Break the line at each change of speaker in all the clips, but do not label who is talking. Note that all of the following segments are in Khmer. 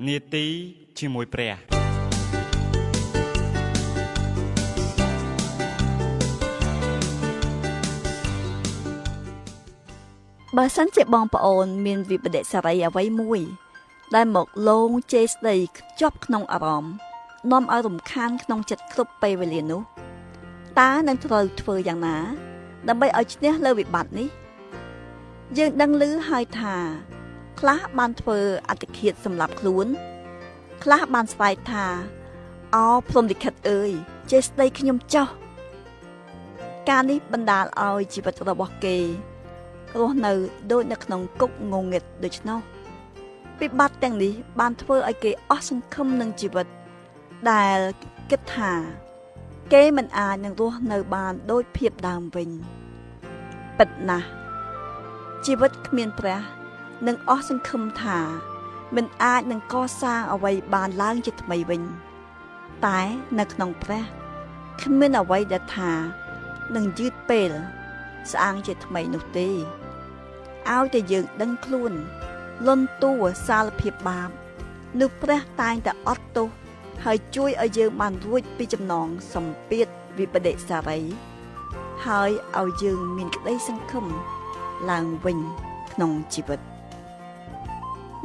នេតិជាមួយព្រះ
បើសិនជាបងប្អូនមានវិបត្តិសារីអ្វីមួយដែលមកលងជេរស្ដីជាប់ក្នុងអារម្មណ៍នាំឲ្យរំខានក្នុងចិត្តគ្រប់ពេលវេលានោះតើនឹងត្រូវធ្វើយ៉ាងណាដើម្បីឲ្យឈ្នះលើវិបត្តិនេះយើងដឹងឮហើយថាខ្លះបានធ្វើអត្តឃាតសម្រាប់ខ្លួនខ្លះបានស្វែងថាអោព្រំលិខិតអើយជេរស្ដីខ្ញុំចោះការនេះបណ្ដាលឲ្យជីវិតរបស់គេរស់នៅដូចនៅក្នុងគុកងងឹតដូច្នោះវិបត្តិទាំងនេះបានធ្វើឲ្យគេអស់សង្ឃឹមនឹងជីវិតដែលគិតថាគេមិនអាចនឹងរស់នៅបានដូចភាពដើមវិញពិតណាស់ជីវិតគ្មានព្រះនឹងអស់សង្ឃឹមថាមិនអាចនឹងកសាងអ្វីបានឡើងជាថ្មីវិញតែនៅក្នុងព្រះគ្មានអ្វីដែលថានឹងយឺតពេលស្អាងជាថ្មីនោះទេឲ្យតែយើងដឹងខ្លួនលន់តួសារភាពបាបនោះព្រះតែងតែអត់ទោសហើយជួយឲ្យយើងបានរួចពីចំណងសម្ពាធវិបត្តិសារីហើយឲ្យយើងមានក្តីសង្ឃឹមឡើងវិញក្នុងជីវិត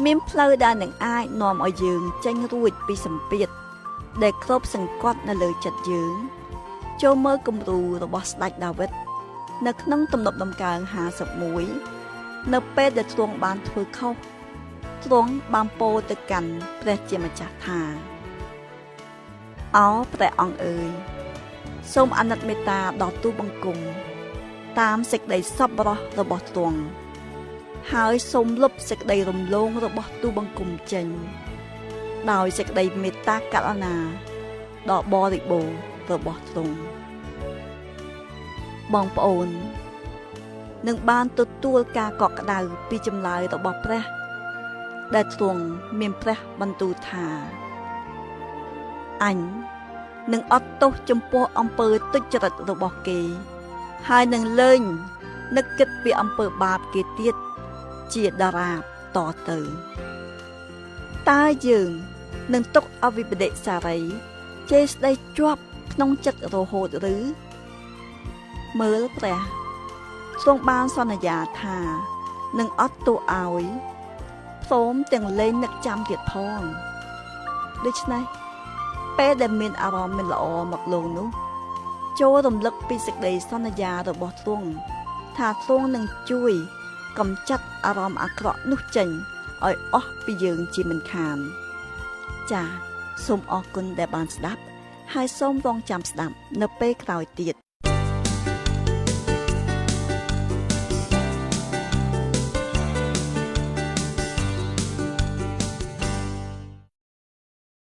មានផ្លូវដែលនឹងអាចនាំឲ្យយើងចេញរួចពីសម្ពាធដែលគ្របសង្កត់នៅលើចិត្តយើងចូលមើលគំរូរបស់ស្ដេចដាវីតនៅក្នុងទំនុកដំកើង51នៅពេលដែលទ្រង់បានធ្វើខុសទ្រង់បានពោលទៅកាន់ព្រះជាម្ចាស់ថាអោព្រះអង្គអើយសូមអាណិតមេត្តាដល់ទូលបង្គំតាមសេចក្តីសប្បុរសរបស់ទ្រង់ហើយសូមលុបសេចក្តីរំលងរបស់ទូលបង្គំចេញដោយសេចក្តីមេត្តាករុណាដ៏បរិបូរណ៍របស់ទ្រង់បងប្អូននឹងបានទទួលការកក់ក្ដៅពីចម្លើយរបស់ព្រះដែលទ្រង់មានព្រះបន្ទូលថាអញនឹងអត់ទោសចំពោះអំពើទុច្ចរិតរបស់គេហើយនឹងលែងនឹកគិតពីអំពើបាបគេទៀតជាដរាបតទៅតើយើងនឹងទុកអវិបដិសារីជេរស្ដីជាប់ក្នុងចិត្តរហូតឬមើលព្រះទ្រង់បានសន្យាថានឹងអត់ទោសឲ្យសូមទាំងលែងនឹកចាំទៀតផងដូច្នេះពេលដែលមានអារម្មណ៍មិនល្អមកលងនោះចូលរំលឹកពីសេចក្តីសន្យារបស់ទ្រង់ថាទ្រង់នឹងជួយកម្ចាត់អារម្មណ៍អាក្រក់នោះចេញឲ្យអស់ពីយើងជាមិនខានចា៎សូមអរគុណដែលបានស្ដាប់ហើយសូមរងចាំស្ដាប់នៅពេលក្រោយទៀត